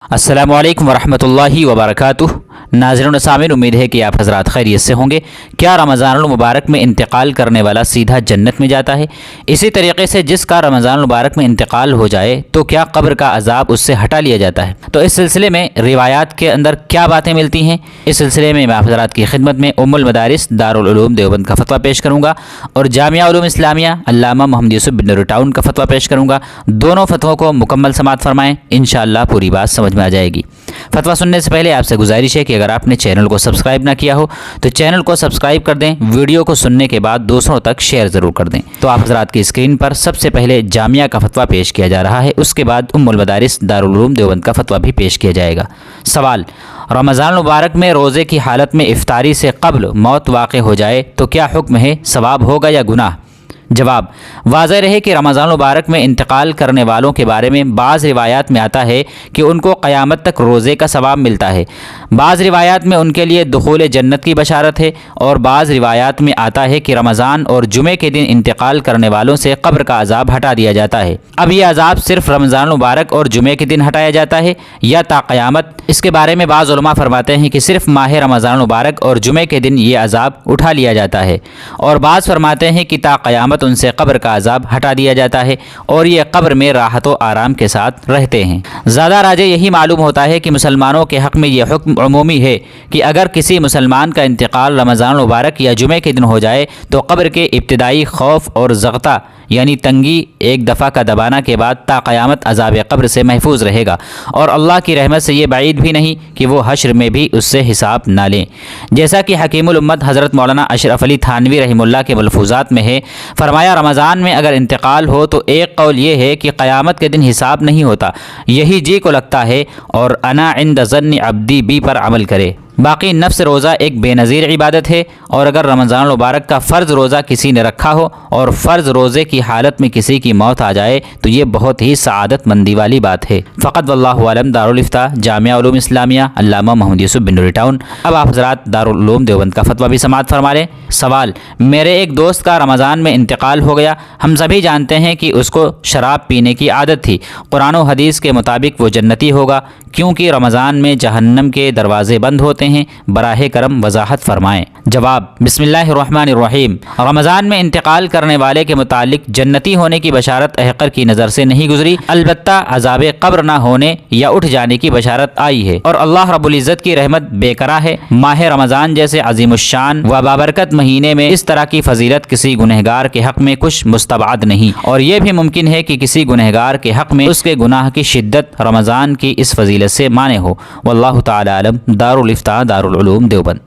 अस्सलामु अलैकुम वरहमतुल्लाहि वबरकातुह। नाज़रीन सामीन, उम्मीद है कि आप हज़रात खैरियत से होंगे। क्या रमज़ानुल मुबारक में इंतकाल करने वाला सीधा जन्नत में जाता है? इसी तरीके से जिसका रमज़ानुल मुबारक में इंतकाल हो जाए तो क्या कब्र का अजाब उससे हटा लिया जाता है? तो इस सिलसिले में रिवायात के अंदर क्या बातें मिलती हैं, इस सिलसिले में मैं आप हज़रात की खिदमत में उम्मुल मदारिस दारुल उलूम देवबंद का फतवा पेश करूँगा और जामिया उलूम इस्लामिया अल्लामा मोहम्मद यूसुफ बिन नूरी टाउन का फतवा पेश करूँगा। दोनों फतवों को मुकम्मल समाअत फरमाएँ, इंशाअल्लाह पूरी बात समझ में आ जाएगी। फतवा सुनने से पहले आपसे गुजारिश है कि अगर आपने चैनल को सब्सक्राइब ना किया हो तो चैनल को सब्सक्राइब कर दें, वीडियो को सुनने के बाद दूसरों तक शेयर ज़रूर कर दें। तो आप हज़रात की स्क्रीन पर सबसे पहले जामिया का फतवा पेश किया जा रहा है, उसके बाद उम्मुल मदारिस दारुल उलूम देवबंद का फतवा भी पेश किया जाएगा। सवाल, रमज़ान मुबारक में रोज़े की हालत में इफ्तारी से क़ब्ल मौत वाक़ हो जाए तो क्या हुक्म है, सवाब होगा या गुनाह? जवाब, वाज़ह रहे कि रमज़ान मुबारक में इंतकाल करने वालों के बारे में बाज़ रिवायात में आता है कि उनको क़यामत तक रोज़े का सवाब मिलता है। बाज़ रिवायात में उनके लिए दुखूल जन्नत की बशारत है और बाज़ रिवायात में आता है कि रमज़ान और जुमे के दिन इंतकाल करने वालों से कब्र का अजाब हटा दिया जाता है। अब यह अजाब सिर्फ रमज़ान मुबारक और जुमे के दिन हटाया जाता है या ता क़यामत? इसके बारे में बाज़ उलमा फरमाते हैं कि सिर्फ माह रमज़ान मुबारक और जुमे के दिन ये अजाब उठा लिया जाता है, और बाज़ फरमाते हैं कि ता क़यामत उनसे कब्र का अजाब हटा दिया जाता है और ये कब्र में राहत व आराम के साथ रहते हैं। ज़्यादा राजे यही मालूम होता है कि मुसलमानों के हक़ में यह हुक्म उमूमी है कि अगर किसी मुसलमान का इंतकाल रमज़ान मुबारक या जुमे के दिन हो जाए तो कब्र के इब्तिदाई खौफ और ज़ग़ता यानी तंगी एक दफ़ा का दबाना के बाद ता क़यामत अज़ाब कब्र से महफूज रहेगा, और अल्लाह की रहमत से ये बाईद भी नहीं कि वो हश्र में भी उससे हिसाब ना लें। जैसा कि हकीमुल उम्मत हज़रत मौलाना अशरफ अली थानवी रहमुल्लाह के मलफूज़ात में है, फरमाया रमज़ान में अगर इंतकाल हो तो एक कौल ये है कि क़यामत के दिन हिसाब नहीं होता, यही जी को लगता है और अना इंद ज़न्नि अब्दी बी पर अमल करे। बाकी नफ्स रोज़ा एक बेनज़ीर इबादत है, और अगर रमज़ान मुबारक का फ़र्ज़ रोज़ा किसी ने रखा हो और फ़र्ज़ रोज़े की हालत में किसी की मौत आ जाए तो ये बहुत ही सआदत मंदी वाली बात है। फ़क़त वल्लाहु आलम। दारुल इफ्ता जामिया उलूम इस्लामिया अल्लामा मोहम्मद यूसुफ बिन नूरी टाउन। अब आप हज़रात दारुल उलूम देवबंद का फतवा भी समाअत फरमा लें। सवाल, मेरे एक दोस्त का रमज़ान में इंतकाल हो गया। हम सभी जानते हैं कि उसको शराब पीने की आदत थी। कुरान व हदीस के मुताबिक वो जन्नती होगा क्योंकि रमज़ान में जहन्नम के दरवाज़े बंद होते हैं, बराहे करम वजाहत फरमाएँ। जवाब, बिस्मिल्लाहिर्रहमानिर्रहीम। रमज़ान में इंतकाल करने वाले के मुतालिक जन्नती होने की बशारत अहकर की नज़र से नहीं गुजरी, अलबत्ता अज़ाब कब्र ना होने या उठ जाने की बशारत आई है, और अल्लाह रब्बुल इज़्ज़त की रहमत बेकरा है। माह रमज़ान जैसे अज़ीमुश्शान व बाबरकत महीने में इस तरह की फजीलत किसी गुनहगार के हक़ में कुछ मुस्तबाद नहीं, और यह भी मुमकिन है कि किसी गुनहगार के हक़ में उसके गुनाह की शिद्दत रमज़ान की इस फजीलत से माने हो। वल्लाहु ताला आलम। दारुल इफ्ता दारुल उलूम देवबंद।